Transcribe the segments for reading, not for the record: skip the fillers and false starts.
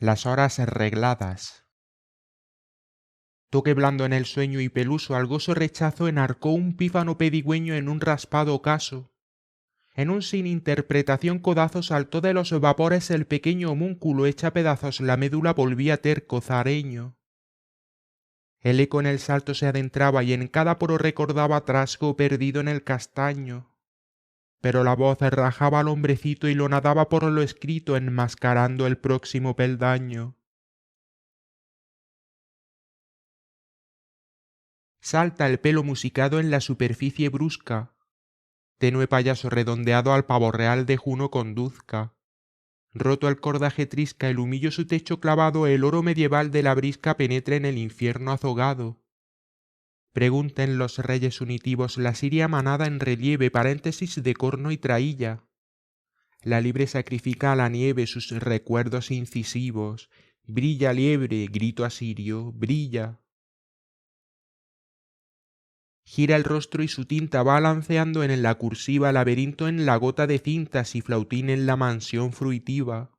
Las horas regladas. Toque blando en el sueño y peluso al gozo rechazo enarcó un pífano pedigüeño en un raspado ocaso. En un sin interpretación codazo saltó de los vapores el pequeño homúnculo hecha pedazos la médula volvía terco zareño. El eco en el salto se adentraba y en cada poro recordaba trasgo perdido en el castaño. Pero la voz rajaba al hombrecito y lo nadaba por lo escrito enmascarando el próximo peldaño. Salta el pelo musicado en la superficie brusca. Tenue payaso redondeado al pavo real de Juno conduzca. Roto el cordaje trisca, el humillo su techo clavado, el oro medieval de la brisca penetra en el infierno azogado. Pregunten los reyes unitivos la siria manada en relieve, paréntesis de corno y traílla. La liebre sacrifica a la nieve sus recuerdos incisivos. Brilla liebre, grito asirio, brilla. Gira el rostro y su tinta va balanceando en la cursiva laberinto en la gota de cintas y flautín en la mansión fruitiva.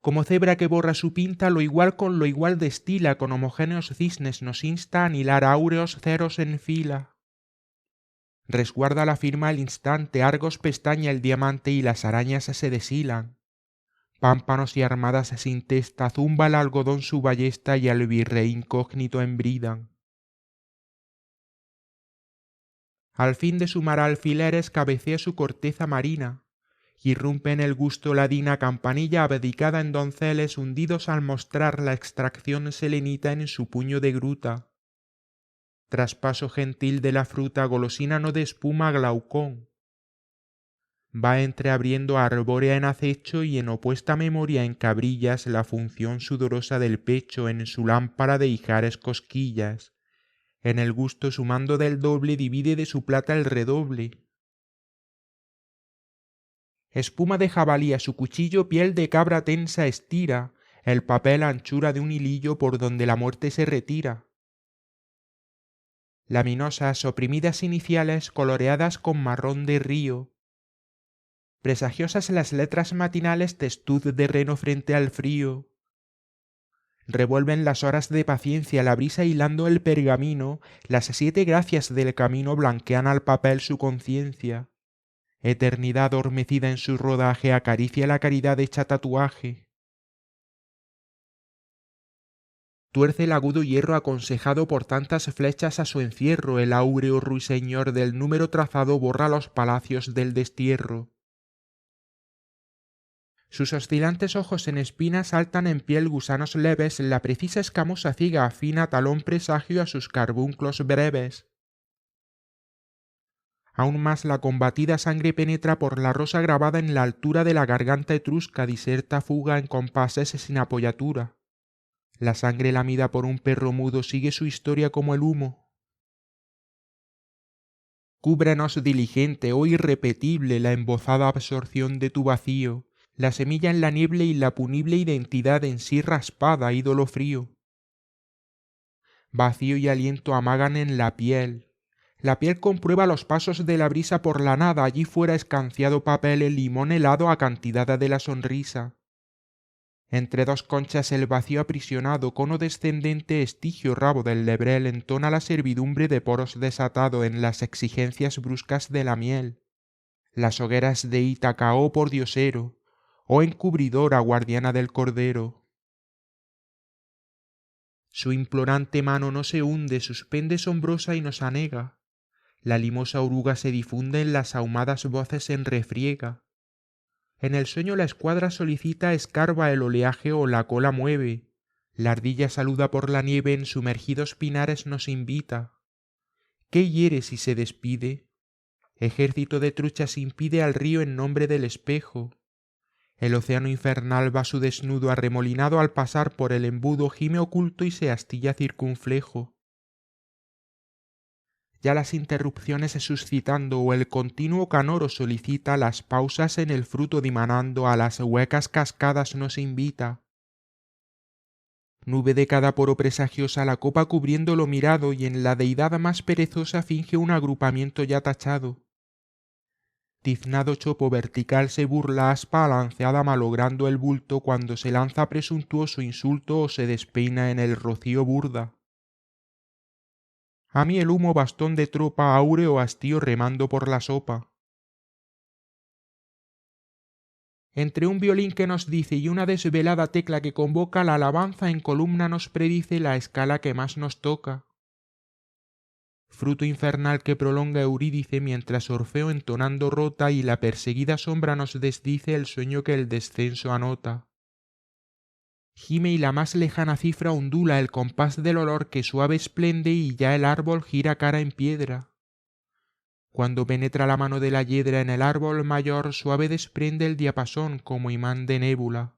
Como cebra que borra su pinta, lo igual con lo igual destila, con homogéneos cisnes nos insta a anilar áureos ceros en fila. Resguarda la firma al instante, Argos pestaña el diamante y las arañas se deshilan. Pámpanos y armadas sin testa, zumba el algodón su ballesta y al virrey incógnito embridan. Al fin de su mar alfileres cabecea su corteza marina, irrumpe en el gusto ladina campanilla abdicada en donceles hundidos al mostrar la extracción selenita en su puño de gruta. Traspaso gentil de la fruta, golosina no de espuma glaucón. Va entreabriendo arbórea en acecho y en opuesta memoria en cabrillas la función sudorosa del pecho en su lámpara de ijares cosquillas. En el gusto sumando del doble divide de su plata el redoble. Espuma de jabalí a su cuchillo piel de cabra tensa estira, el papel anchura de un hilillo por donde la muerte se retira. Laminosas, oprimidas iniciales coloreadas con marrón de río. Presagiosas las letras matinales testuz de reno frente al frío. Revuelven las horas de paciencia la brisa hilando el pergamino, las 7 gracias del camino blanquean al papel su conciencia. Eternidad adormecida en su rodaje acaricia la caridad hecha tatuaje. Tuerce el agudo hierro aconsejado por tantas flechas a su encierro, el áureo ruiseñor del número trazado borra los palacios del destierro. Sus oscilantes ojos en espinas saltan en piel gusanos leves, la precisa escamosa ciga afina talón presagio a sus carbunclos breves. Aún más la combatida sangre penetra por la rosa grabada en la altura de la garganta etrusca, diserta fuga en compases sin apoyatura. La sangre lamida por un perro mudo sigue su historia como el humo. Cúbranos diligente, oh irrepetible, la embozada absorción de tu vacío, la semilla en la niebla y la punible identidad en sí raspada, ídolo frío. Vacío y aliento amagan en la piel. La piel comprueba los pasos de la brisa por la nada, allí fuera escanciado papel, el limón helado a cantidad de la sonrisa. Entre dos conchas el vacío aprisionado, cono descendente, estigio rabo del lebrel, entona la servidumbre de poros desatado en las exigencias bruscas de la miel. Las hogueras de Ítaca, oh pordiosero, oh encubridora guardiana del cordero. Su implorante mano no se hunde, suspende sombrosa y nos anega. La limosa oruga se difunde en las ahumadas voces en refriega. En el sueño la escuadra solicita, escarba el oleaje o la cola mueve. La ardilla saluda por la nieve, en sumergidos pinares nos invita. ¿Qué hiere si se despide? Ejército de truchas impide al río en nombre del espejo. El océano infernal va su desnudo arremolinado al pasar por el embudo, gime oculto y se astilla circunflejo. Ya las interrupciones suscitando o el continuo canoro solicita, las pausas en el fruto dimanando a las huecas cascadas nos invita. Nube de cada poro presagiosa la copa cubriendo lo mirado y en la deidad más perezosa finge un agrupamiento ya tachado. Tiznado chopo vertical se burla aspa alanceada malogrando el bulto cuando se lanza presuntuoso insulto o se despeina en el rocío burda. A mí el humo bastón de tropa áureo hastío remando por la sopa. Entre un violín que nos dice y una desvelada tecla que convoca la alabanza en columna nos predice la escala que más nos toca. Fruto infernal que prolonga Eurídice mientras Orfeo entonando rota y la perseguida sombra nos desdice el sueño que el descenso anota. Gime y la más lejana cifra ondula el compás del olor que suave esplende y ya el árbol gira cara en piedra. Cuando penetra la mano de la hiedra en el árbol mayor suave desprende el diapasón como imán de nébula.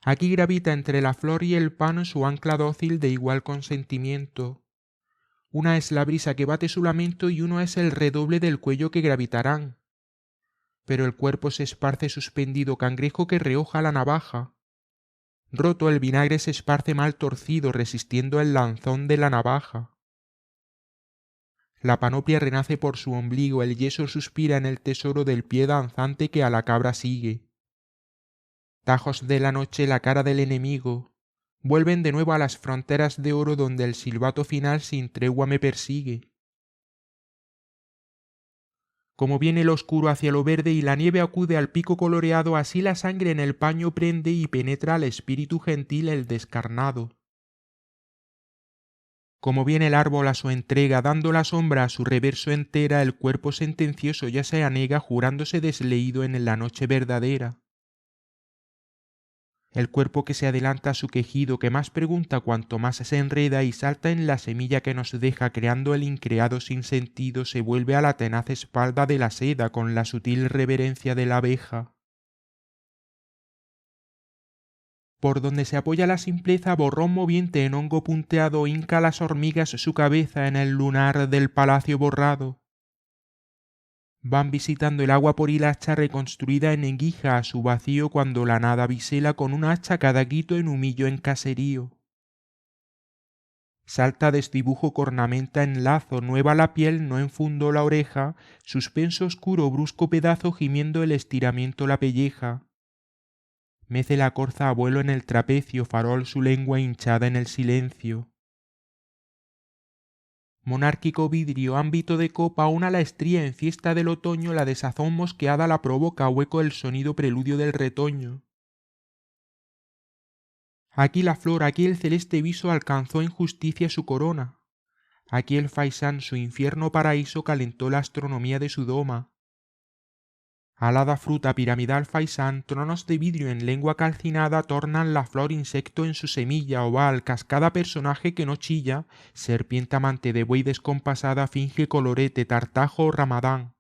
Aquí gravita entre la flor y el pan su ancla dócil de igual consentimiento. Una es la brisa que bate su lamento y uno es el redoble del cuello que gravitarán. Pero el cuerpo se esparce suspendido cangrejo que rehoja la navaja. Roto el vinagre se esparce mal torcido resistiendo el lanzón de la navaja. La panoplia renace por su ombligo, el yeso suspira en el tesoro del pie danzante que a la cabra sigue. Tajos de la noche la cara del enemigo, vuelven de nuevo a las fronteras de oro donde el silbato final sin tregua me persigue. Como viene el oscuro hacia lo verde y la nieve acude al pico coloreado, así la sangre en el paño prende y penetra al espíritu gentil el descarnado. Como viene el árbol a su entrega, dando la sombra a su reverso entera, el cuerpo sentencioso ya se anega jurándose desleído en la noche verdadera. El cuerpo que se adelanta a su quejido, que más pregunta cuanto más se enreda y salta en la semilla que nos deja creando el increado sin sentido, se vuelve a la tenaz espalda de la seda con la sutil reverencia de la abeja. Por donde se apoya la simpleza, borrón moviente en hongo punteado, hinca las hormigas su cabeza en el lunar del palacio borrado. Van visitando el agua por hilacha reconstruida en enguija a su vacío cuando la nada bisela con un hacha cada grito en humillo en caserío. Salta desdibujo cornamenta en lazo, nueva la piel, no enfundó la oreja, suspenso oscuro brusco pedazo gimiendo el estiramiento la pelleja. Mece la corza a vuelo en el trapecio, farol su lengua hinchada en el silencio. Monárquico vidrio, ámbito de copa, una la estría en fiesta del otoño, la desazón mosqueada la provoca, hueco el sonido preludio del retoño. Aquí la flor, aquí el celeste viso alcanzó en justicia su corona. Aquí el faisán su infierno paraíso calentó la astronomía de su doma. Alada fruta piramidal faisán, tronos de vidrio en lengua calcinada tornan la flor insecto en su semilla oval, cascada personaje que no chilla, serpiente amante de buey descompasada finge colorete, tartajo o ramadán.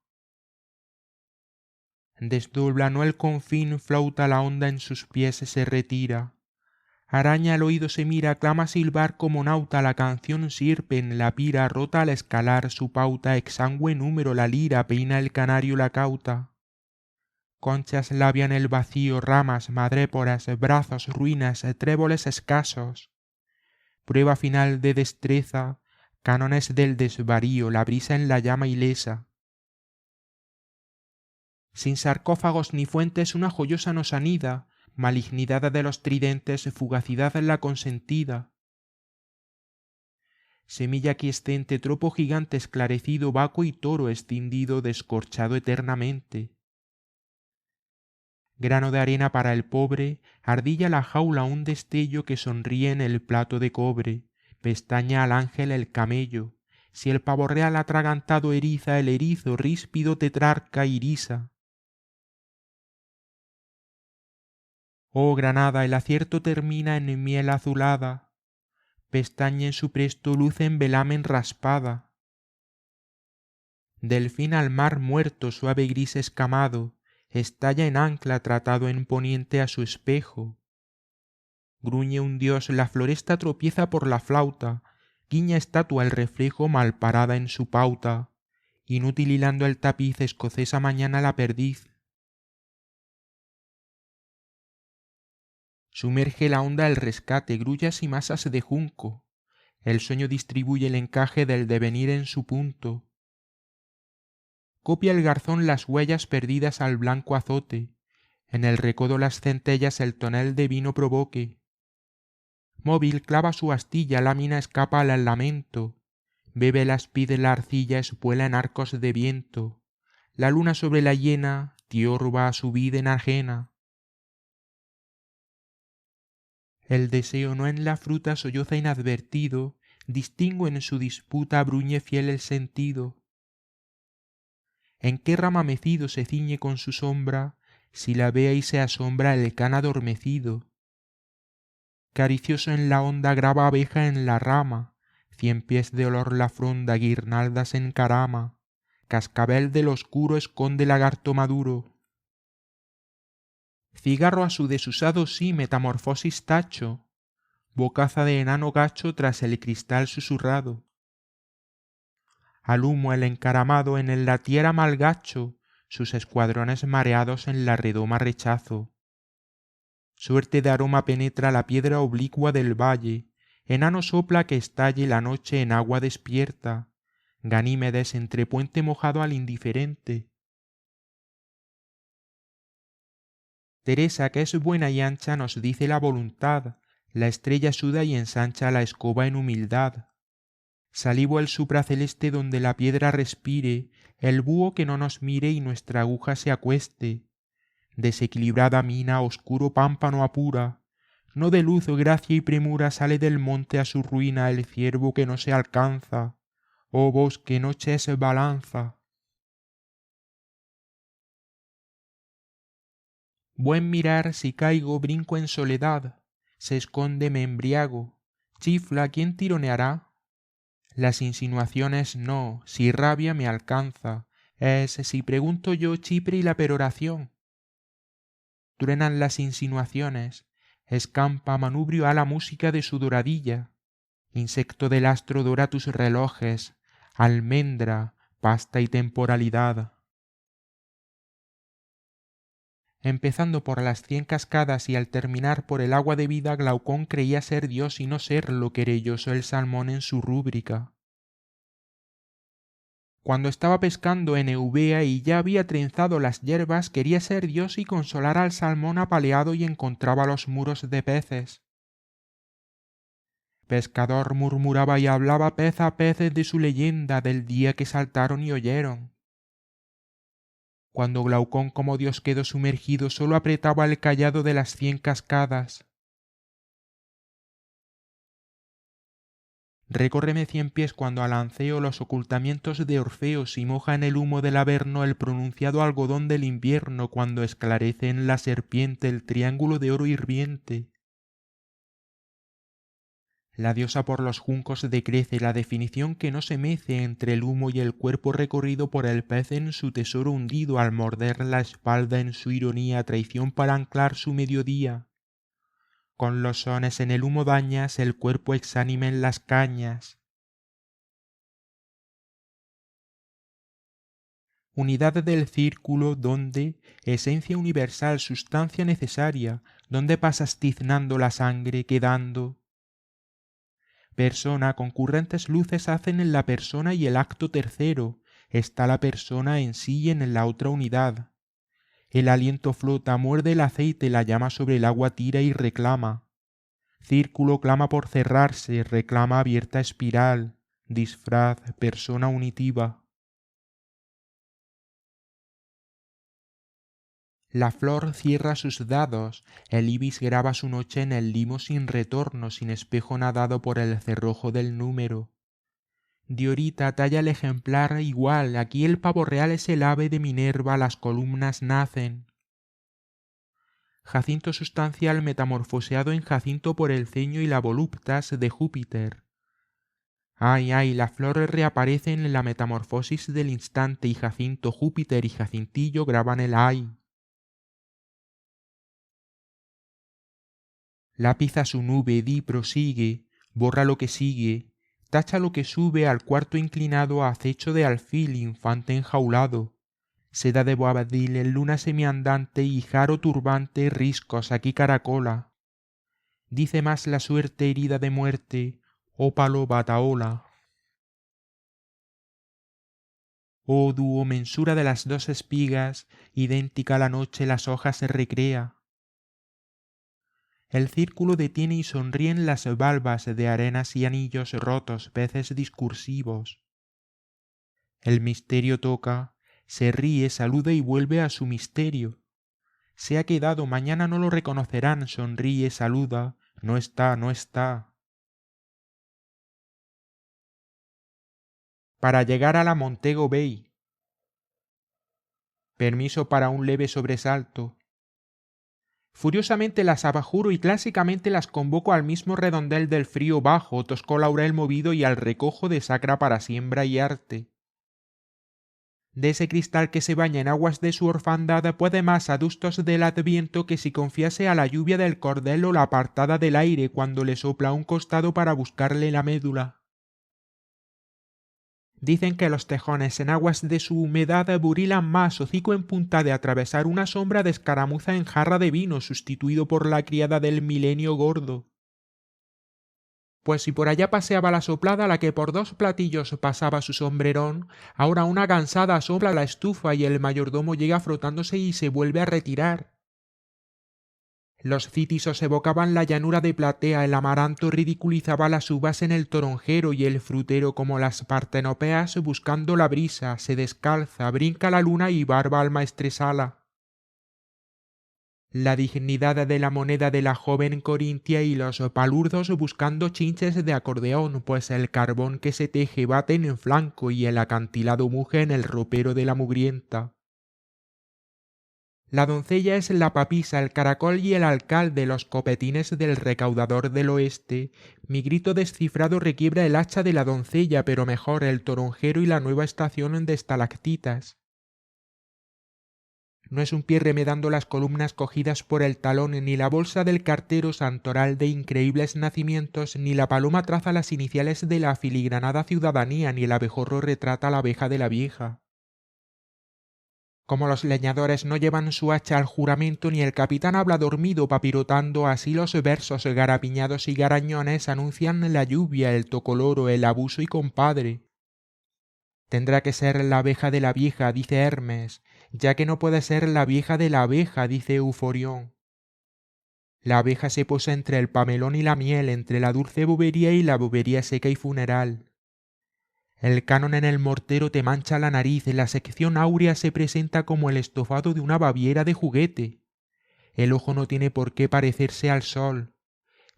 Desdobla no el confín, flauta la onda en sus pies se retira. Araña al oído se mira, clama silbar como nauta, la canción sirpe en la pira, rota al escalar su pauta, exangüe número la lira, peina el canario la cauta. Conchas labian el vacío, ramas, madréporas, brazos, ruinas, tréboles escasos. Prueba final de destreza, cánones del desvarío, la brisa en la llama ilesa. Sin sarcófagos ni fuentes una joyosa nos anida, malignidad de los tridentes, fugacidad la consentida. Semilla quiescente, tropo gigante esclarecido, vaco y toro escindido, descorchado eternamente. Grano de arena para el pobre, ardilla la jaula un destello que sonríe en el plato de cobre, pestaña al ángel el camello, si el pavo real atragantado eriza el erizo ríspido tetrarca irisa. Oh Granada, el acierto termina en miel azulada, pestaña en su presto luce en velamen raspada. Delfín al mar muerto suave gris escamado, estalla en ancla tratado en poniente a su espejo. Gruñe un dios, la floresta tropieza por la flauta, guiña estatua el reflejo mal parada en su pauta, inútil hilando el tapiz escocesa mañana la perdiz. Sumerge la onda el rescate, grullas y masas de junco, el sueño distribuye el encaje del devenir en su punto. Copia el garzón las huellas perdidas al blanco azote, en el recodo las centellas el tonel de vino provoque. Móvil clava su astilla, lámina escapa al lamento, bebe la aspid la arcilla, espuela en arcos de viento. La luna sobre la hiena, tiorba a su vid enajena. El deseo no en la fruta solloza inadvertido, distingo en su disputa bruñe fiel el sentido. ¿En qué rama mecido se ciñe con su sombra, si la vea y se asombra el can adormecido? Caricioso en la onda graba abeja en la rama, 100 pies de olor la fronda, guirnaldas encarama, cascabel del oscuro esconde lagarto maduro. Cigarro a su desusado sí, metamorfosis tacho, bocaza de enano gacho tras el cristal susurrado. Al humo el encaramado en el la tierra malgacho, sus escuadrones mareados en la redoma rechazo. Suerte de aroma penetra la piedra oblicua del valle, enano sopla que estalle la noche en agua despierta, Ganímedes entre puente mojado al indiferente. Teresa, que es buena y ancha, nos dice la voluntad, la estrella suda y ensancha la escoba en humildad. Salivo el supraceleste donde la piedra respire, el búho que no nos mire y nuestra aguja se acueste. Desequilibrada mina, oscuro pámpano apura, no de luz, gracia y premura sale del monte a su ruina el ciervo que no se alcanza. Oh bosque, noche es balanza. Buen mirar, si caigo, brinco en soledad, se esconde, me embriago, chifla, ¿quién tironeará? Las insinuaciones no, si rabia me alcanza, es si pregunto yo Chipre y la peroración. Truenan las insinuaciones, escampa manubrio a la música de su doradilla, insecto del astro dora tus relojes, almendra, pasta y temporalidad. Empezando por las 100 cascadas y al terminar por el agua de vida, Glaucón creía ser Dios y no ser lo querelloso el salmón en su rúbrica. Cuando estaba pescando en Eubea y ya había trenzado las yerbas, quería ser Dios y consolar al salmón apaleado y encontraba los muros de peces. Pescador murmuraba y hablaba pez a pez de su leyenda del día que saltaron y oyeron. Cuando Glaucón como Dios quedó sumergido, sólo apretaba el cayado de las 100 cascadas. Recórreme 100 pies cuando alanceo los ocultamientos de Orfeos y moja en el humo del averno el pronunciado algodón del invierno cuando esclarece en la serpiente el triángulo de oro hirviente. La diosa por los juncos decrece la definición que no se mece entre el humo y el cuerpo recorrido por el pez en su tesoro hundido al morder la espalda en su ironía traición para anclar su mediodía. Con los sones en el humo dañas el cuerpo exánime en las cañas. Unidad del círculo donde, esencia universal, sustancia necesaria, donde pasas tiznando la sangre, quedando. Persona, concurrentes luces hacen en la persona y el acto tercero, está la persona en sí y en la otra unidad. El aliento flota, muerde el aceite, la llama sobre el agua tira y reclama. Círculo clama por cerrarse, reclama abierta espiral, disfraz, persona unitiva. La flor cierra sus dados, el ibis graba su noche en el limo sin retorno, sin espejo nadado por el cerrojo del número. Diorita talla el ejemplar igual, aquí el pavo real es el ave de Minerva, las columnas nacen. Jacinto sustancial metamorfoseado en jacinto por el ceño y la voluptas de Júpiter. Ay, ay, la flor reaparece en la metamorfosis del instante y Jacinto, Júpiter y Jacintillo graban el ay. Lápiz a su nube, di, prosigue, borra lo que sigue, tacha lo que sube al cuarto inclinado a acecho de alfil, infante enjaulado, seda de boabadil en luna semiandante y jaro turbante, riscos aquí caracola. Dice más la suerte herida de muerte, ópalo bataola. Oh dúo mensura de las dos espigas, idéntica a la noche las hojas recrea. El círculo detiene y sonríen las valvas de arenas y anillos rotos, peces discursivos. El misterio toca, se ríe, saluda y vuelve a su misterio. Se ha quedado, mañana no lo reconocerán, sonríe, saluda, no está, no está. Para llegar a la Montego Bay. Permiso para un leve sobresalto. Furiosamente las abajuro y clásicamente las convoco al mismo redondel del frío bajo, tosco laurel movido y al recojo de sacra para siembra y arte. De ese cristal que se baña en aguas de su orfandad puede más adustos del adviento que si confiase a la lluvia del cordel o la apartada del aire cuando le sopla a un costado para buscarle la médula. Dicen que los tejones en aguas de su humedad burilan más, hocico en punta de atravesar una sombra de escaramuza en jarra de vino sustituido por la criada del milenio gordo. Pues si por allá paseaba la soplada la que por 2 platillos pasaba su sombrerón, ahora una gansada sopla la estufa y el mayordomo llega frotándose y se vuelve a retirar. Los cítisos evocaban la llanura de platea, el amaranto ridiculizaba las uvas en el toronjero y el frutero como las partenopeas buscando la brisa, se descalza, brinca la luna y barba al maestresala. La dignidad de la moneda de la joven Corintia y los palurdos buscando chinches de acordeón, pues el carbón que se teje bate en el flanco y el acantilado muge en el ropero de la mugrienta. La doncella es la papisa, el caracol y el alcalde, los copetines del recaudador del oeste. Mi grito descifrado requiebra el hacha de la doncella, pero mejor el toronjero y la nueva estación de estalactitas. No es un pie remedando las columnas cogidas por el talón, ni la bolsa del cartero santoral de increíbles nacimientos, ni la paloma traza las iniciales de la filigranada ciudadanía, ni el abejorro retrata la abeja de la vieja. Como los leñadores no llevan su hacha al juramento, ni el capitán habla dormido papirotando, así los versos garapiñados y garañones anuncian la lluvia, el tocoloro, el abuso y compadre. Tendrá que ser la abeja de la vieja, dice Hermes, ya que no puede ser la vieja de la abeja, dice Euforión. La abeja se posa entre el pamelón y la miel, entre la dulce bobería y la bobería seca y funeral. El canon en el mortero te mancha la nariz, la sección áurea se presenta como el estofado de una baviera de juguete. El ojo no tiene por qué parecerse al sol.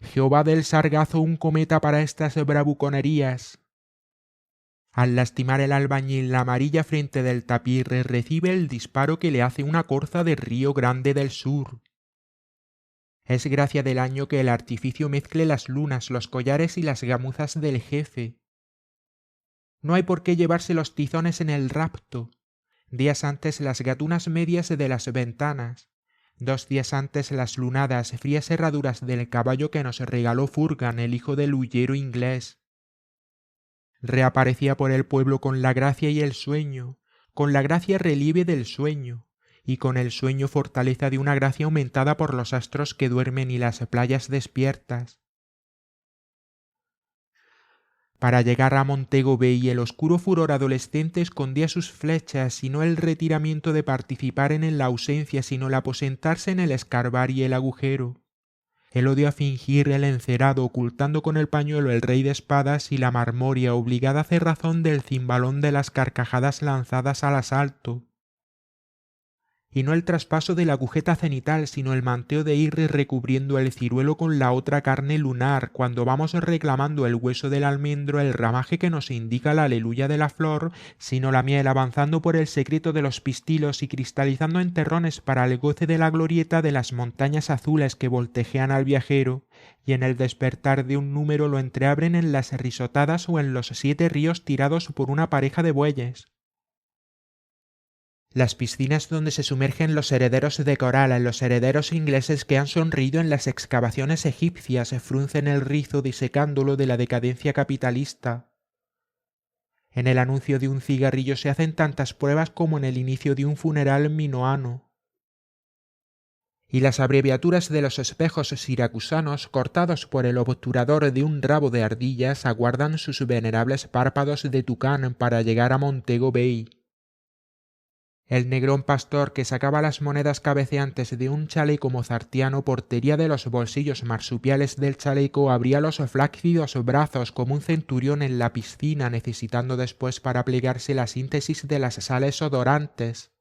Jehová del sargazo un cometa para estas bravuconerías. Al lastimar el albañil la amarilla frente del tapirre recibe el disparo que le hace una corza de Río Grande del Sur. Es gracia del año que el artificio mezcle las lunas, los collares y las gamuzas del jefe. No hay por qué llevarse los tizones en el rapto. Días antes las gatunas medias de las ventanas. 2 días antes las lunadas, frías herraduras del caballo que nos regaló Furgan, el hijo del huyero inglés. Reaparecía por el pueblo con la gracia y el sueño, con la gracia relieve del sueño, y con el sueño fortaleza de una gracia aumentada por los astros que duermen y las playas despiertas. Para llegar a Montego Bay el oscuro furor adolescente escondía sus flechas, y no el retiramiento de participar en la ausencia, sino el aposentarse en el escarbar y el agujero. El odio a fingir el encerado, ocultando con el pañuelo el rey de espadas y la marmoria, obligada cerrazón del cimbalón de las carcajadas lanzadas al asalto. Y no el traspaso de la agujeta cenital, sino el manteo de ir recubriendo el ciruelo con la otra carne lunar, cuando vamos reclamando el hueso del almendro, el ramaje que nos indica la aleluya de la flor, sino la miel avanzando por el secreto de los pistilos y cristalizando en terrones para el goce de la glorieta de las montañas azules que voltejean al viajero, y en el despertar de un número lo entreabren en las risotadas o en los 7 ríos tirados por una pareja de bueyes. Las piscinas donde se sumergen los herederos de coral, los herederos ingleses que han sonreído en las excavaciones egipcias, fruncen el rizo disecándolo de la decadencia capitalista. En el anuncio de un cigarrillo se hacen tantas pruebas como en el inicio de un funeral minoano. Y las abreviaturas de los espejos siracusanos, cortados por el obturador de un rabo de ardillas, aguardan sus venerables párpados de tucán para llegar a Montego Bay. El negrón pastor que sacaba las monedas cabeceantes de un chaleco mozartiano portería de los bolsillos marsupiales del chaleco abría los flácidos brazos como un centurión en la piscina necesitando después para plegarse la síntesis de las sales odorantes.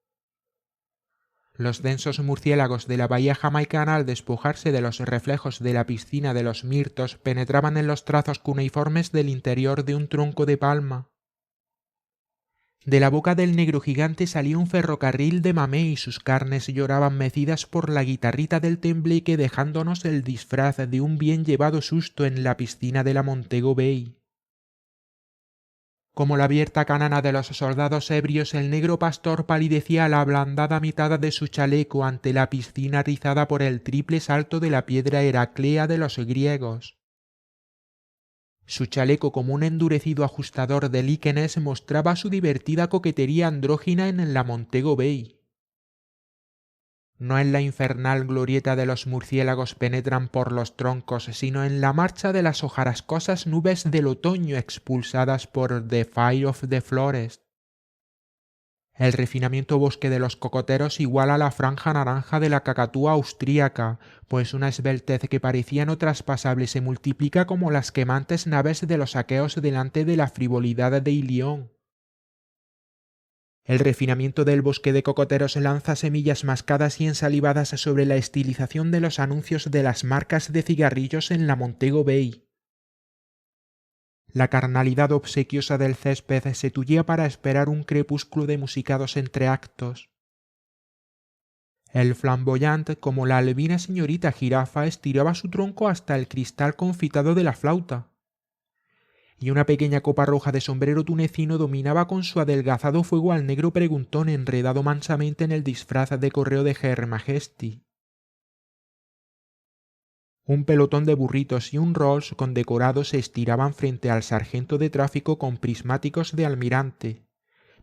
Los densos murciélagos de la bahía jamaicana al despojarse de los reflejos de la piscina de los mirtos penetraban en los trazos cuneiformes del interior de un tronco de palma. De la boca del negro gigante salía un ferrocarril de mamé y sus carnes lloraban mecidas por la guitarrita del tembleque dejándonos el disfraz de un bien llevado susto en la piscina de la Montego Bay. Como la abierta canana de los soldados ebrios, el negro pastor palidecía a la ablandada mitad de su chaleco ante la piscina rizada por el triple salto de la piedra heraclea de los griegos. Su chaleco como un endurecido ajustador de líquenes mostraba su divertida coquetería andrógina en la Montego Bay. No en la infernal glorieta de los murciélagos penetran por los troncos, sino en la marcha de las hojarascosas nubes del otoño expulsadas por The Fire of the Forest. El refinamiento bosque de los cocoteros iguala la franja naranja de la cacatúa austríaca, pues una esbeltez que parecía no traspasable se multiplica como las quemantes naves de los aqueos delante de la frivolidad de Ilión. El refinamiento del bosque de cocoteros lanza semillas mascadas y ensalivadas sobre la estilización de los anuncios de las marcas de cigarrillos en la Montego Bay. La carnalidad obsequiosa del césped se tullía para esperar un crepúsculo de musicados entreactos. El flamboyant, como la albina señorita jirafa, estiraba su tronco hasta el cristal confitado de la flauta, y una pequeña copa roja de sombrero tunecino dominaba con su adelgazado fuego al negro preguntón enredado mansamente en el disfraz de correo de Her Majesty. Un pelotón de burritos y un Rolls condecorado se estiraban frente al sargento de tráfico con prismáticos de almirante,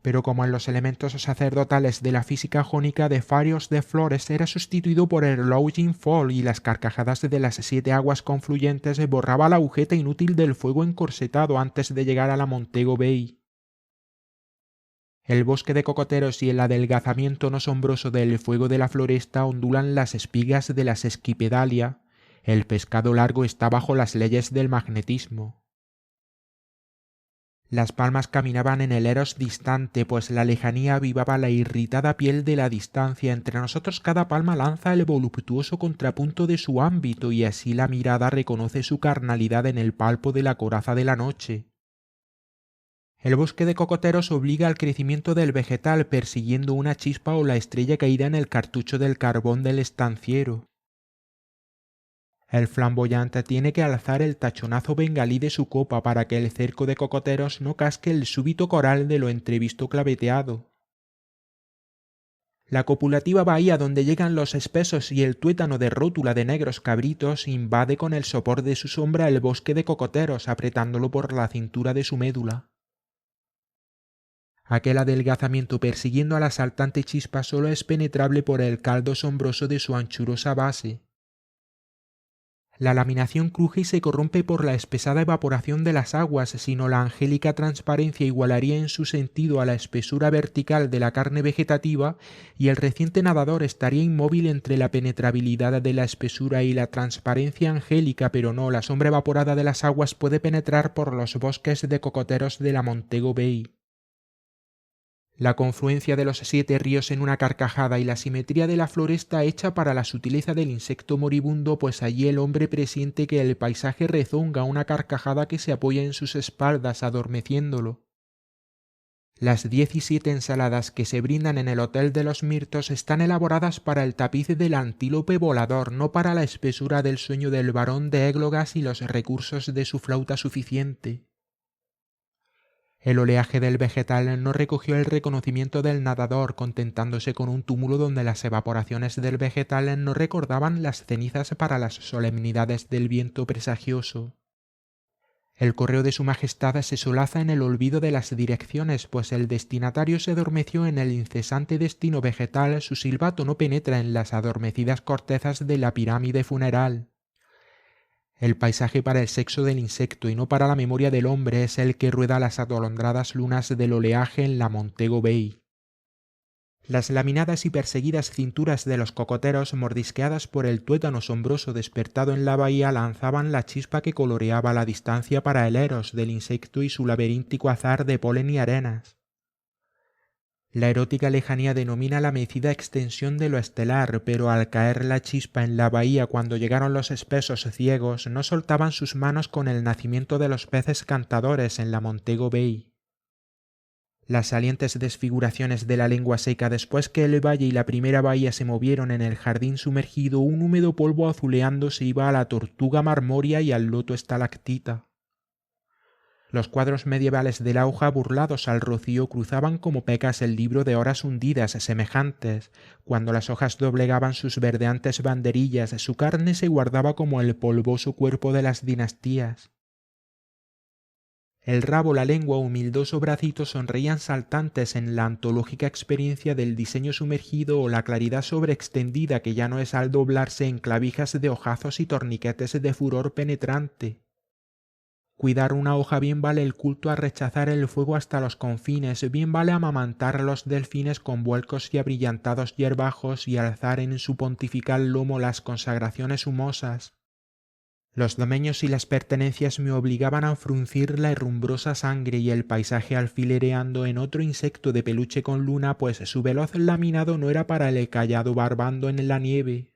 pero como en los elementos sacerdotales de la física jónica de Farios de Flores era sustituido por el Lodging Fall y las carcajadas de las 7 aguas confluyentes borraba la agujeta inútil del fuego encorsetado antes de llegar a la Montego Bay. El bosque de cocoteros y el adelgazamiento no asombroso del fuego de la floresta ondulan las espigas de las esquipedalia. El pescado largo está bajo las leyes del magnetismo. Las palmas caminaban en el eros distante, pues la lejanía avivaba la irritada piel de la distancia. Entre nosotros cada palma lanza el voluptuoso contrapunto de su ámbito y así la mirada reconoce su carnalidad en el palpo de la coraza de la noche. El bosque de cocoteros obliga al crecimiento del vegetal persiguiendo una chispa o la estrella caída en el cartucho del carbón del estanciero. El flamboyante tiene que alzar el tachonazo bengalí de su copa para que el cerco de cocoteros no casque el súbito coral de lo entrevisto claveteado. La copulativa bahía donde llegan los espesos y el tuétano de rótula de negros cabritos invade con el sopor de su sombra el bosque de cocoteros apretándolo por la cintura de su médula. Aquel adelgazamiento persiguiendo a la saltante chispa solo es penetrable por el caldo asombroso de su anchurosa base. La laminación cruje y se corrompe por la espesada evaporación de las aguas, sino la angélica transparencia igualaría en su sentido a la espesura vertical de la carne vegetativa, y el reciente nadador estaría inmóvil entre la penetrabilidad de la espesura y la transparencia angélica, pero no, la sombra evaporada de las aguas puede penetrar por los bosques de cocoteros de la Montego Bay. La confluencia de los 7 ríos en una carcajada y la simetría de la floresta hecha para la sutileza del insecto moribundo, pues allí el hombre presiente que el paisaje rezonga una carcajada que se apoya en sus espaldas adormeciéndolo. Las 17 ensaladas que se brindan en el Hotel de los Mirtos están elaboradas para el tapiz del antílope volador, no para la espesura del sueño del barón de églogas y los recursos de su flauta suficiente. El oleaje del vegetal no recogió el reconocimiento del nadador, contentándose con un túmulo donde las evaporaciones del vegetal no recordaban las cenizas para las solemnidades del viento presagioso. El correo de su majestad se solaza en el olvido de las direcciones, pues el destinatario se adormeció en el incesante destino vegetal, su silbato no penetra en las adormecidas cortezas de la pirámide funeral. El paisaje para el sexo del insecto y no para la memoria del hombre es el que rueda las atolondradas lunas del oleaje en la Montego Bay. Las laminadas y perseguidas cinturas de los cocoteros, mordisqueadas por el tuétano sombroso despertado en la bahía, lanzaban la chispa que coloreaba la distancia para el eros del insecto y su laberíntico azar de polen y arenas. La erótica lejanía denomina la mecida extensión de lo estelar, pero al caer la chispa en la bahía cuando llegaron los espesos ciegos, no soltaban sus manos con el nacimiento de los peces cantadores en la Montego Bay. Las salientes desfiguraciones de la lengua seca después que el valle y la primera bahía se movieron en el jardín sumergido, un húmedo polvo azuleando se iba a la tortuga marmoria y al loto estalactita. Los cuadros medievales de la hoja burlados al rocío cruzaban como pecas el libro de horas hundidas semejantes. Cuando las hojas doblegaban sus verdeantes banderillas, su carne se guardaba como el polvoso cuerpo de las dinastías. El rabo, la lengua, humildoso bracito sonreían saltantes en la antológica experiencia del diseño sumergido o la claridad sobreextendida que ya no es al doblarse en clavijas de hojazos y torniquetes de furor penetrante. Cuidar una hoja bien vale el culto a rechazar el fuego hasta los confines, bien vale amamantar a los delfines con vuelcos y abrillantados hierbajos y alzar en su pontifical lomo las consagraciones humosas. Los domeños y las pertenencias me obligaban a fruncir la herrumbrosa sangre y el paisaje alfilereando en otro insecto de peluche con luna, pues su veloz laminado no era para el callado barbando en la nieve.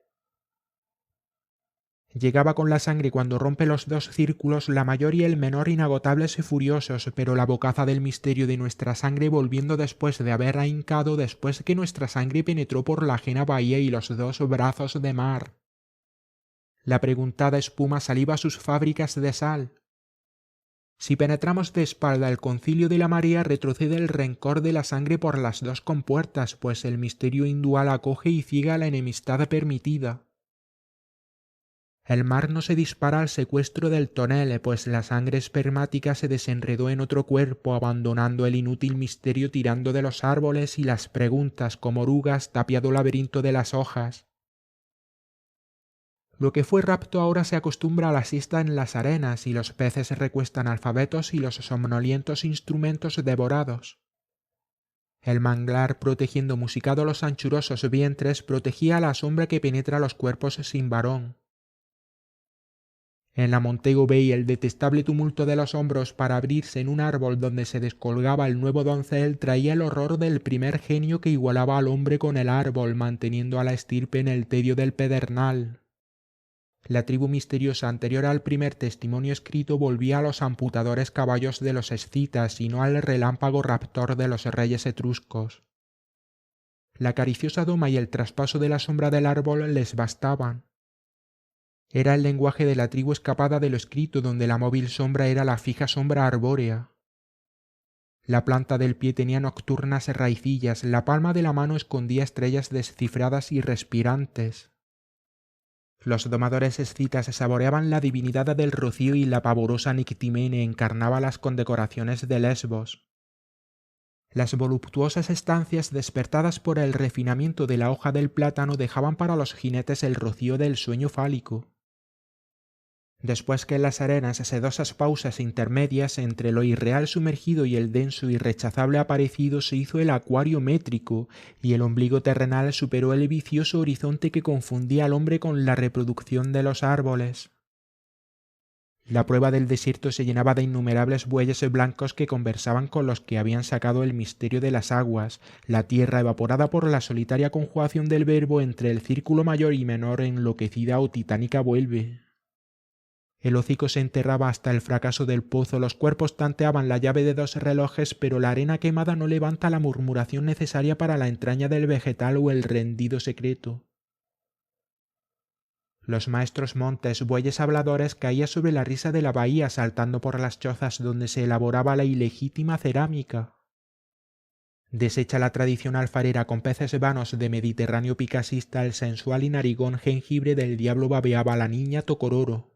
Llegaba con la sangre cuando rompe los dos círculos, la mayor y el menor inagotables y furiosos, pero la bocaza del misterio de nuestra sangre volviendo después de haber ahincado, después que nuestra sangre penetró por la ajena bahía y los dos brazos de mar. La preguntada espuma saliva a sus fábricas de sal. Si penetramos de espalda el concilio de la marea, retrocede el rencor de la sangre por las dos compuertas, pues el misterio indual acoge y ciega la enemistad permitida. El mar no se dispara al secuestro del tonel, pues la sangre espermática se desenredó en otro cuerpo, abandonando el inútil misterio tirando de los árboles y las preguntas como orugas tapiado laberinto de las hojas. Lo que fue rapto ahora se acostumbra a la siesta en las arenas, y los peces recuestan alfabetos y los somnolientos instrumentos devorados. El manglar, protegiendo musicado los anchurosos vientres, protegía a la sombra que penetra los cuerpos sin varón. En la Montego Bay el detestable tumulto de los hombros para abrirse en un árbol donde se descolgaba el nuevo doncel traía el horror del primer genio que igualaba al hombre con el árbol, manteniendo a la estirpe en el tedio del pedernal. La tribu misteriosa anterior al primer testimonio escrito volvía a los amputadores caballos de los escitas y no al relámpago raptor de los reyes etruscos. La cariciosa doma y el traspaso de la sombra del árbol les bastaban. Era el lenguaje de la tribu escapada de lo escrito, donde la móvil sombra era la fija sombra arbórea. La planta del pie tenía nocturnas raicillas, la palma de la mano escondía estrellas descifradas y respirantes. Los domadores escitas saboreaban la divinidad del rocío y la pavorosa Nictimene encarnaba las condecoraciones de Lesbos. Las voluptuosas estancias despertadas por el refinamiento de la hoja del plátano dejaban para los jinetes el rocío del sueño fálico. Después que en las arenas sedosas pausas intermedias entre lo irreal sumergido y el denso y rechazable aparecido se hizo el acuario métrico, y el ombligo terrenal superó el vicioso horizonte que confundía al hombre con la reproducción de los árboles. La prueba del desierto se llenaba de innumerables bueyes blancos que conversaban con los que habían sacado el misterio de las aguas, la tierra evaporada por la solitaria conjugación del verbo entre el círculo mayor y menor enloquecida o titánica vuelve. El hocico se enterraba hasta el fracaso del pozo, los cuerpos tanteaban la llave de dos relojes, pero la arena quemada no levanta la murmuración necesaria para la entraña del vegetal o el rendido secreto. Los maestros montes, bueyes habladores, caían sobre la risa de la bahía, saltando por las chozas donde se elaboraba la ilegítima cerámica. Deshecha la tradición alfarera con peces vanos de Mediterráneo picasista, el sensual y narigón jengibre del diablo babeaba a la niña Tocororo.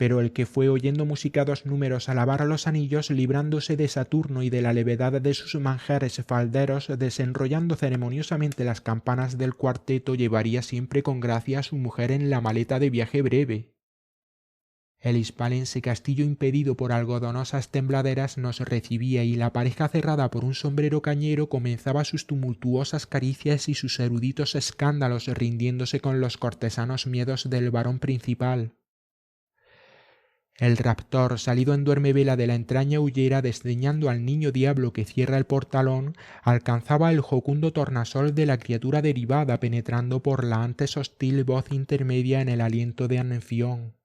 Pero el que fue oyendo musicados números alabar a los anillos, librándose de Saturno y de la levedad de sus manjares falderos, desenrollando ceremoniosamente las campanas del cuarteto, llevaría siempre con gracia a su mujer en la maleta de viaje breve. El hispalense castillo impedido por algodonosas tembladeras nos recibía y la pareja cerrada por un sombrero cañero comenzaba sus tumultuosas caricias y sus eruditos escándalos rindiéndose con los cortesanos miedos del varón principal. El raptor, salido en duermevela de la entraña hullera, desdeñando al niño diablo que cierra el portalón, alcanzaba el jocundo tornasol de la criatura derivada penetrando por la antes hostil voz intermedia en el aliento de Anfión.